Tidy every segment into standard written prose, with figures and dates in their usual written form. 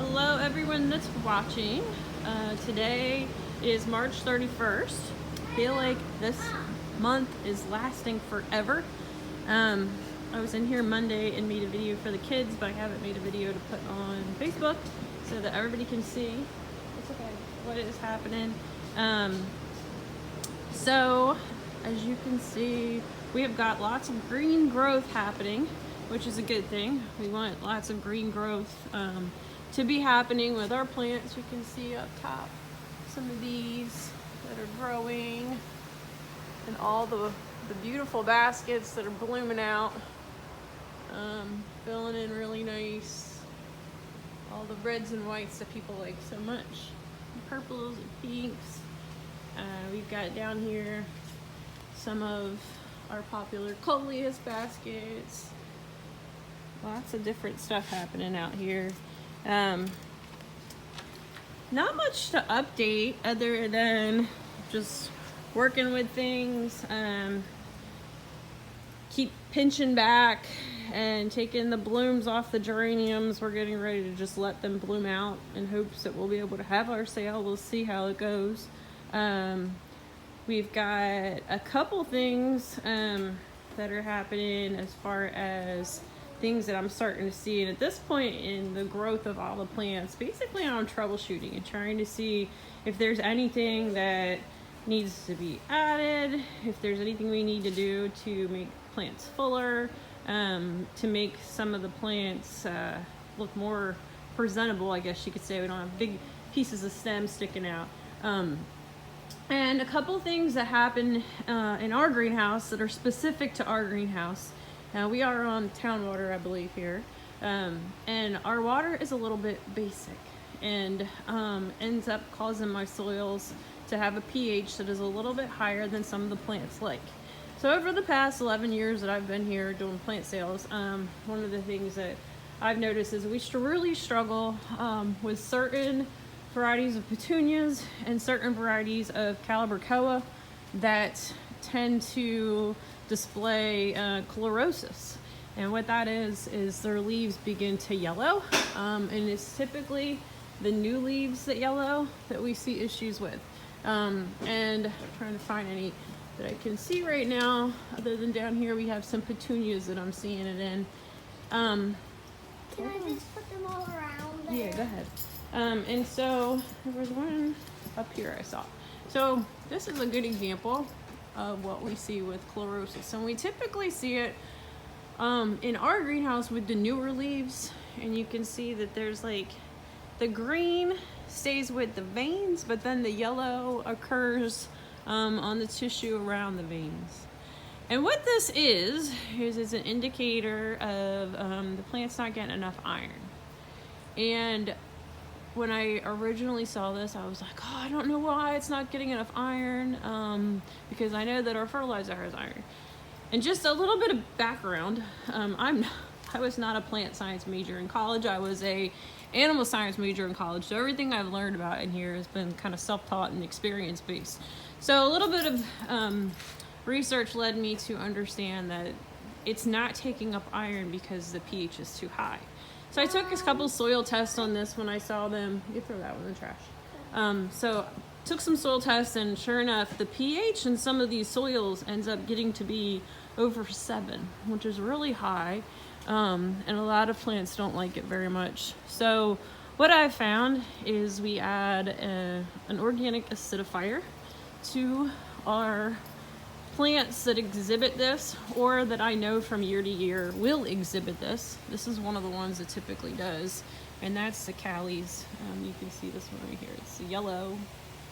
Hello everyone that's watching. Today is March 31st. I feel like this month is lasting forever. I was in here Monday and made a video for the kids, but I haven't made a video to put on Facebook so that everybody can see what is happening. So as you can see, we have got lots of green growth happening, which is a good thing. We want lots of green growth to be happening with our plants. You can see up top some of these that are growing and all the beautiful baskets that are blooming out, filling in really nice. All the reds and whites that people like so much, purples and pinks. We've got down here some of our popular coleus baskets. Lots of different stuff happening out here. Not much to update other than just working with things. Keep pinching back and taking the blooms off the geraniums. We're getting ready to just let them bloom out in hopes that we'll be able to have our sale. We'll see how it goes. We've got a couple things that are happening as far as things that I'm starting to see. And at this point in the growth of all the plants, basically I'm troubleshooting and trying to see if there's anything that needs to be added, if there's anything we need to do to make plants fuller, to make some of the plants look more presentable, I guess you could say. We don't have big pieces of stem sticking out. And a couple things that happen in our greenhouse that are specific to our greenhouse. We are on town water, I believe, here. And our water is a little bit basic and ends up causing my soils to have a pH that is a little bit higher than some of the plants like. So over the past 11 years that I've been here doing plant sales, one of the things that I've noticed is we really struggle with certain varieties of petunias and certain varieties of Calibrachoa that tend to display chlorosis. And what that is their leaves begin to yellow, and it's typically the new leaves that yellow that we see issues with. And I'm trying to find any that I can see right now, other than down here we have some petunias that I'm seeing it in. Can I just put them all around there? Yeah, go ahead. And so there was one up here I saw. So this is a good example of what we see with chlorosis. And we typically see it in our greenhouse with the newer leaves. And you can see that there's like the green stays with the veins, but then the yellow occurs on the tissue around the veins. And what this is it's an indicator of the plant's not getting enough iron. And when I originally saw this, I was like, oh, I don't know why it's not getting enough iron, because I know that our fertilizer has iron. And just a little bit of background, I was not a plant science major in college. I was a animal science major in college. So everything I've learned about in here has been kind of self-taught and experience-based. So a little bit of research led me to understand that it's not taking up iron because the pH is too high. So I took a couple soil tests on this when I saw them. You throw that one in the trash. So took some soil tests, and sure enough, the pH in some of these soils ends up getting to be over 7, which is really high. And a lot of plants don't like it very much. So what I've found is we add an organic acidifier to our plants that exhibit this, or that I know from year to year will exhibit this. This is one of the ones that typically does, and that's the Cali's. You can see this one right here. It's a yellow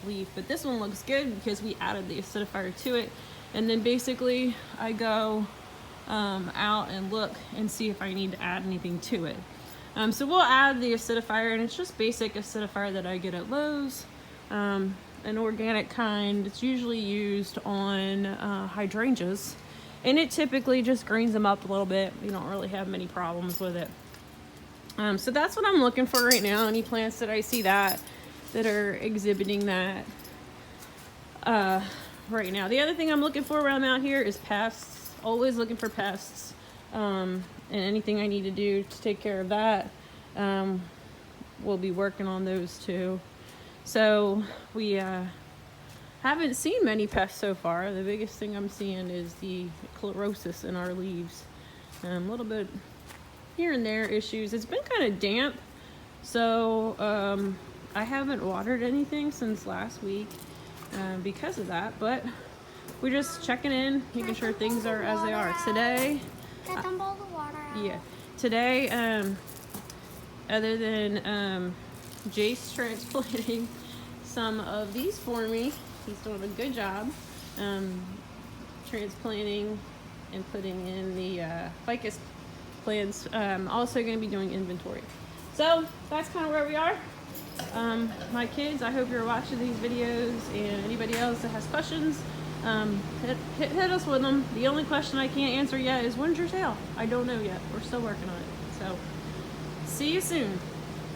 leaf, but this one looks good because we added the acidifier to it. And then basically I go out and look and see if I need to add anything to it. So we'll add the acidifier, and it's just basic acidifier that I get at Lowe's. An organic kind. It's usually used on hydrangeas, and it typically just greens them up a little bit. You don't really have many problems with it. So that's what I'm looking for right now. Any plants that I see that are exhibiting that right now. The other thing I'm looking for around out here is pests. Always looking for pests, and anything I need to do to take care of that. we'll be working on those too. So we haven't seen many pests so far. The biggest thing I'm seeing is the chlorosis in our leaves. A little bit here and there issues. It's been kind of damp, so I haven't watered anything since last week because of that, but we're just checking in, making sure things are as they are. Today, Can I dump all the water out? yeah, today, other than Jace transplanting some of these for me, he's doing a good job transplanting and putting in the ficus plants. Also going to be doing inventory. So that's kind of where we are. My kids, I hope you're watching these videos, and anybody else that has questions, hit us with them. The only question I can't answer yet is when's your sale? I don't know yet. We're still working on it. So see you soon.